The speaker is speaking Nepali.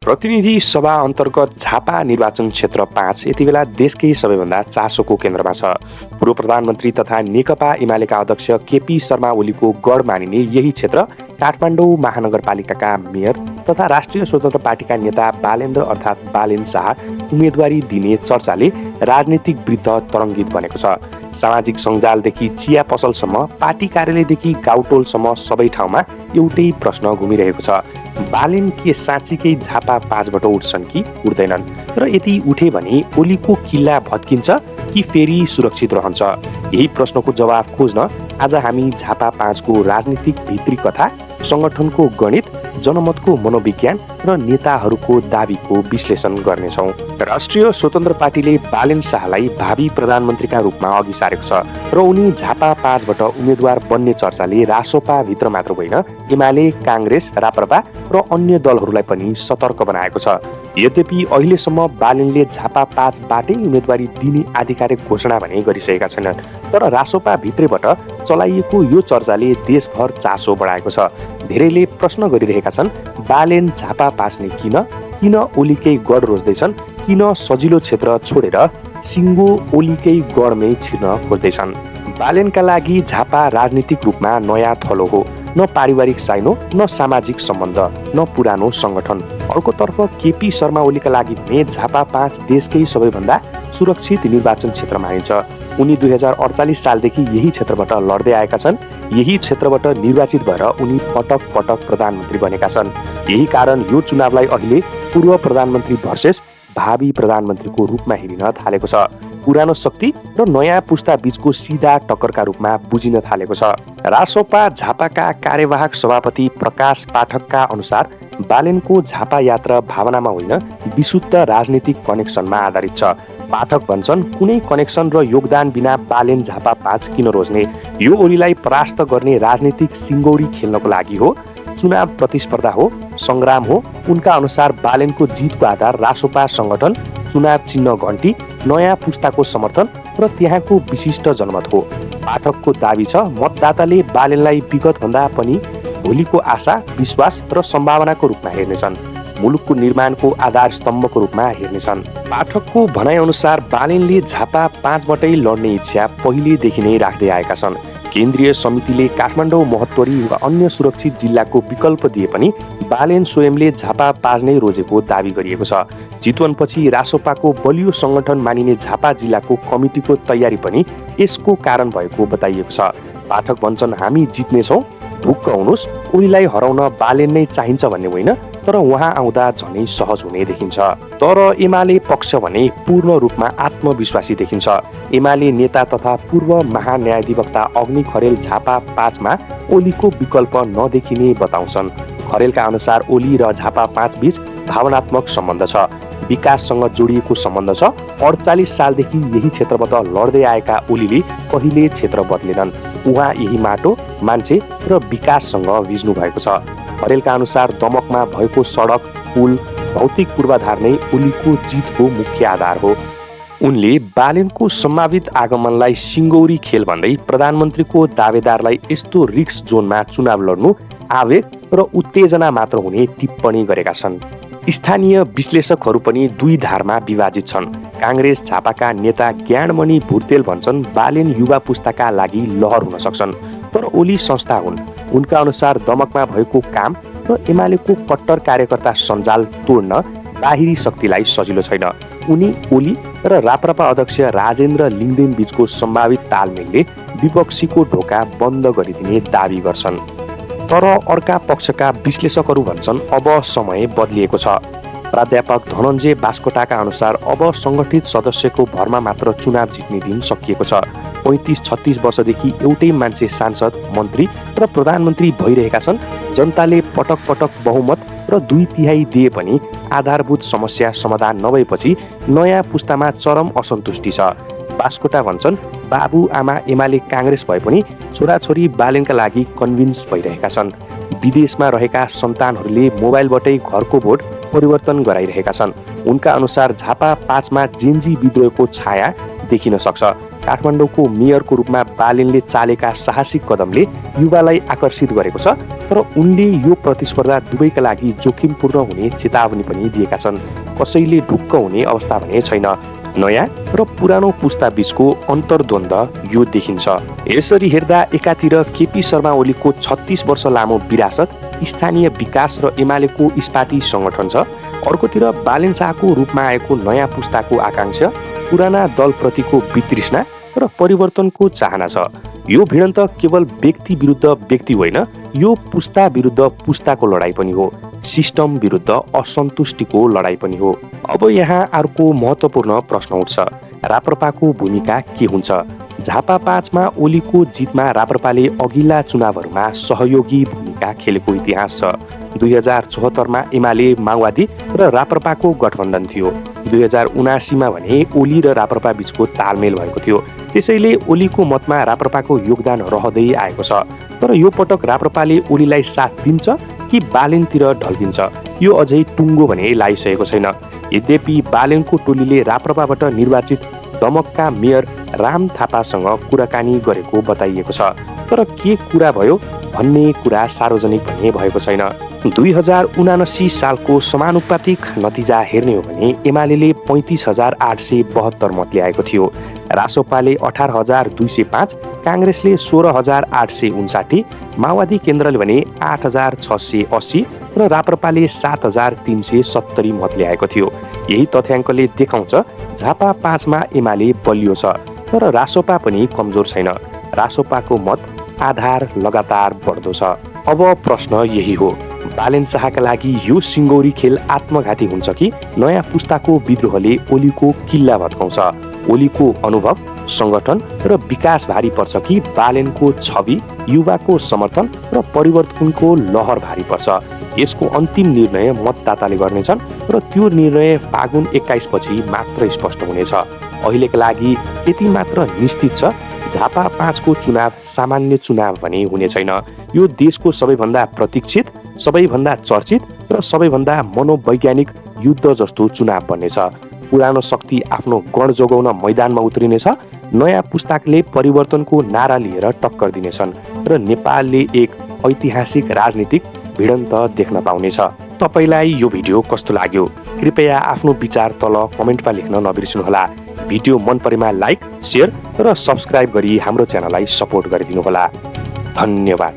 प्रतिनिधि सभा अन्तर्गत झापा निर्वाचन क्षेत्र 5 यति बेला देशकै सबैभन्दा चासोको केन्द्रमा छ। पूर्व प्रधानमन्त्री तथा नेकपा एमालेका अध्यक्ष केपी शर्मा ओलीको गढ मानिने यही क्षेत्र काठमाडौँ महानगरपालिकाका मेयर तथा राष्ट्रिय स्वतन्त्र पार्टीका नेता बालेन्द्र अर्थात् बालेन शाह उम्मेदवारी दिने चर्चाले राजनीतिक वृत्त तरङ्गित बनेको छ। सामाजिक सञ्जालदेखि चिया पसलसम्म, पार्टी कार्यालयदेखि गाउँटोलसम्म सबै ठाउँमा एउटै प्रश्न घुमिरहेको छ। बालेन के साँच्चीकै झापा 5बाट उठ्छन् कि उठ्दैनन् र यदि उठे भने ओलीको किल्ला भत्किन्छ कि फेरि सुरक्षित रहन्छ? यही प्रश्नको जवाफ खोज्न आज हामी झापा 5को राजनीतिक भित्री कथा, संगठनको गणित, जनमतको मनोविज्ञान र नेताहरूको दाबीको विश्लेषण गर्नेछौँ। राष्ट्रिय स्वतन्त्र पार्टीले बालेन शाहलाई भावी प्रधानमन्त्रीका रूपमा अघि सारेको छ र उनी झापा 5बाट उम्मेद्वार बन्ने चर्चाले रासोपा भित्र मात्र होइन, एमाले, काङ्ग्रेस, राप्रपा र अन्य दलहरूलाई पनि सतर्क बनाएको छ। यद्यपि अहिलेसम्म बालेनले झापा 5बाटै उम्मेदवारी दिने आधिकारिक घोषणा भने गरिसकेका छैनन्, तर रासोपा भित्रैबाट चलाइएको यो चर्चाले देशभर चासो बढाएको छ। धेरैले प्रश्न गरिरहेका छन्, बालेन झापा पास्ने किन ओलीकै गढ रोज्दैछन्, किन सजिलो क्षेत्र छोडेर सिङ्गो ओलीकै गढमै छिर्न खोज्दैछन्? बालेनका लागि झापा राजनीतिक रूपमा नयाँ थलो हो, न पारिवारिक साइनो, न सामाजिक सम्बन्ध, न पुरानो संगठन। अर्कोतर्फ केपी शर्मा ओलीका लागि भने झापा 5 देशकै सबैभन्दा सुरक्षित निर्वाचन क्षेत्र मानिन्छ। उनी 2048 सालदेखि यही क्षेत्रबाट लड्दै आएका छन्। यही क्षेत्रबाट निर्वाचित भएर उनी पटक पटक प्रधानमन्त्री बनेका छन्। यही कारण यो चुनावलाई अहिले पूर्व प्रधानमन्त्री भर्सेस भावी प्रधानमन्त्रीको रूपमा हेरिन थालेको छ। पुरानो शक्ति र नयाँ पुस्ता बीचको सीधा टक्करका रूपमा बुझिन थालेको छ। रासोपा झापाका कार्यवाहक सभापति प्रकाश पाठकका अनुसार बालेनको झापा यात्रा भावनामा होइन, विशुद्ध राजनीतिक कनेक्सनमा आधारित छ। पाठक भन्छन्, कुनै कनेक्सन र योगदान बिना बालेन झापा 5 किन रोज्ने? यो ओलीलाई परास्त गर्ने राजनीतिक सिङ्गौरी खेल्नको लागि हो, चुनाव प्रतिस्पर्धा हो, सङ्ग्राम हो। उनका अनुसार बालेनको जितको आधार रासोपा संगठन, चुनाव चिन्ह घण्टी, नयाँ पुस्ताको समर्थन र त्यहाँको विशिष्ट जनमत हो। पाठकको दाबी छ, मतदाताले बालेनलाई विगतभन्दा पनि भोलिको आशा, विश्वास र सम्भावनाको रूपमा हेर्नेछन्, मुलुकको निर्माणको आधार स्तम्भको रूपमा हेर्नेछन्। पाठकको भनाइअनुसार बालेनले झापा 5बाटै लड्ने इच्छा पहिलेदेखि नै राख्दै आएका छन्। केन्द्रीय समितिले काठमाडौँ, महोत्तरी वा अन्य सुरक्षित जिल्लाको विकल्प दिए पनि बालेन स्वयंले झापा 5 नै रोजेको दावी गरिएको छ। चितवनपछि रासोपाको बलियो संगठन मानिने झापा जिल्लाको कमिटीको तयारी पनि यसको कारण भएको बताइएको छ। पाठक भन्छन्, हामी जित्नेछौँ, ढुक्क हुनुहोस्। ओलीलाई हराउन बालेन नै चाहिन्छ भन्ने होइन, तर उहाँ आउँदा झनै सहज हुने देखिन्छ। तर एमाले पक्ष भने पूर्ण रूपमा आत्मविश्वासी देखिन्छ। एमाले नेता तथा पूर्व महान्यायाधिवक्ता अग्नि खरेल झापा 5मा ओलीको विकल्प नदेखिने बताउँछन्। खरेलका अनुसार ओली र झापा 5 बीच भावनात्मक सम्बन्ध छ, विकाससँग जोडिएको सम्बन्ध छ। 48 सालदेखि यही क्षेत्रबाट लड्दै आएका ओलीले कहिले क्षेत्र बदलेनन्। उहाँ यही माटो, मान्छे र विकाससँग भिज्नु भएको छ। खरेलका अनुसार दमकमा भएको सडक, पुल, भौतिक पूर्वाधार नै ओलीको जितको मुख्य आधार हो। उनले बालेनको सम्भावित आगमनलाई सिङ्गौरी खेल भन्दै प्रधानमन्त्रीको दावेदारलाई यस्तो रिस्क जोनमा चुनाव लड्नु आवेग र उत्तेजना मात्र हुने टिप्पणी गरेका छन्। स्थानीय विश्लेषकहरू पनि दुई धारमा विभाजित छन्। काङ्ग्रेस झापाका नेता ज्ञानमणि भुर्तेल भन्छन्, बालेन युवा पुस्ताका लागि लहर हुन सक्छन्, तर ओली संस्था हुन्। उनका अनुसार दमकमा भएको काम र एमालेको कट्टर कार्यकर्ता सञ्जाल तोड्न बाहिरी शक्तिलाई सजिलो छैन। उनी ओली र राप्रपा अध्यक्ष राजेन्द्र लिङ्गदेन बीचको सम्भावित तालमेलले विपक्षीको ढोका बन्द गरिदिने दावी गर्छन्। तर अर्का पक्षका विश्लेषकहरू भन्छन्, अब समय बदलिएको छ। प्राध्यापक धनञ्जय बास्कोटाका अनुसार अब सङ्गठित सदस्यको भरमा मात्र चुनाव जित्ने दिन सकिएको छ। 35-36 वर्षदेखि एउटै मान्छे सांसद, मन्त्री र प्रधानमन्त्री भइरहेका छन्। जनताले पटक पटक बहुमत र 2/3 दिए पनि आधारभूत समस्या समाधान नभएपछि नयाँ पुस्तामा चरम असन्तुष्टि छ। बास्कोटा भन्छन्, बाबुआमा एमाले काङ्ग्रेस भए पनि छोराछोरी बालेनका लागि कन्भिन्स भइरहेका छन्। विदेशमा रहेका सन्तानहरूले मोबाइलबाटै घरको भोट परिवर्तन गराइरहेका छन्। उनका अनुसार झापा 5मा जेन्जी विद्रोहको छाया देखिन सक्छ। काठमाडौँको मेयरको रूपमा बालेनले चालेका साहसिक कदमले युवालाई आकर्षित गरेको छ, तर उनले यो प्रतिस्पर्धा दुवैका लागि जोखिमपूर्ण हुने चेतावनी पनि दिएका छन्। कसैले ढुक्क हुने अवस्था भने छैन। नयाँ र पुरानो पुस्ता बीचको अन्तर्द्वन्द यो देखिन्छ। यसरी हेर्दा एकातिर केपी शर्मा ओलीको 36 वर्ष लामो विरासत, स्थानीय विकास र एमालेको इस्पाती संगठन छ। अर्कोतिर बालेन शाहको रूपमा आएको नयाँ पुस्ताको आकांक्षा, पुराना दलप्रतिको वितृष्णा र परिवर्तनको चाहना छ। यो भिडन्त केवल व्यक्ति विरुद्ध व्यक्ति होइन, यो पुस्ता विरुद्ध पुस्ताको लडाईँ पनि हो, सिस्टम विरुद्ध असन्तुष्टिको लडाईँ पनि हो। अब यहाँ अर्को महत्त्वपूर्ण प्रश्न उठ्छ, राप्रपाको भूमिका के हुन्छ? झापा 5 मा ओलीको जितमा राप्रपाले अघिल्ला चुनावहरूमा सहयोगी भूमिका खेलेको इतिहास छ। 2074 मा एमाले, माओवादी र राप्रपाको गठबन्धन थियो। 2079 मा भने ओली र राप्रपा बीचको तालमेल भएको थियो। त्यसैले ओलीको मतमा राप्रपाको योगदान रहँदै आएको छ। तर यो पटक राप्रपाले ओलीलाई साथ दिन्छ कि बालेनतिर ढल्किन्छ, यो अझै टुङ्गो भने लागिसकेको छैन। यद्यपि बालेनको टोलीले राप्रपाबाट निर्वाचित दमकका मेयर राम थापासँग कुराकानी गरेको बताइएको छ, तर के कुरा भयो भन्ने कुरा सार्वजनिक भने भएको छैन। 2079 सालको समानुपातिक नतिजा हेर्ने हो भने एमाले 35,872 मत ल्याएको थियो, रासोपाले 18,205, काङ्ग्रेसले 16,859, माओवादी केन्द्रले भने 8,680 र राप्रपाले 7,370 मत ल्याएको थियो। यही तथ्याङ्कले देखाउँछ झापा 5 मा एमाले बलियो छ, तर रासोपा पनि कमजोर छैन। रासोपाको मत आधार लगातार बढ्दो छ। अब प्रश्न यही हो, बालेन शाहका लागि यो सिङ्गौरी खेल आत्मघाती हुन्छ कि नयाँ पुस्ताको विद्रोहले ओलीको किल्ला भत्काउँछ? ओलीको अनुभव, संगठन र विकास भारी पर्छ कि बालेनको छवि, युवाको समर्थन र परिवर्तनको लहर भारी पर्छ? यसको अन्तिम निर्णय मतदाताले गर्नेछन् र त्यो निर्णय फागुन 21 पछि मात्र स्पष्ट हुनेछ। अहिलेका लागि यति मात्र निश्चित छ, झापा 5 को चुनाव सामान्य चुनाव भने हुने छैन। यो देशको सबैभन्दा प्रतीक्षित, सबैभन्दा चर्चित र सबैभन्दा मनोवैज्ञानिक युद्ध जस्तो चुनाव बन्नेछ। पुरानो शक्ति आफ्नो गढ जोगाउन मैदानमा उत्रिनेछ, नयाँ पुस्ताकले परिवर्तनको नारा लिएर टक्कर दिनेछन् र नेपालले एक ऐतिहासिक राजनीतिक भिडन्त देख्न पाउनेछ। तपाईलाई यो भिडियो कस्तो लाग्यो? कृपया आफ्नो विचार तल कमेन्टमा लेख्न नबिर्सनुहोला। भिडियो मन परेमा लाइक, शेयर र सब्स्क्राइब गरी हाम्रो च्यानललाई सपोर्ट गरिदिनुहोला। धन्यवाद।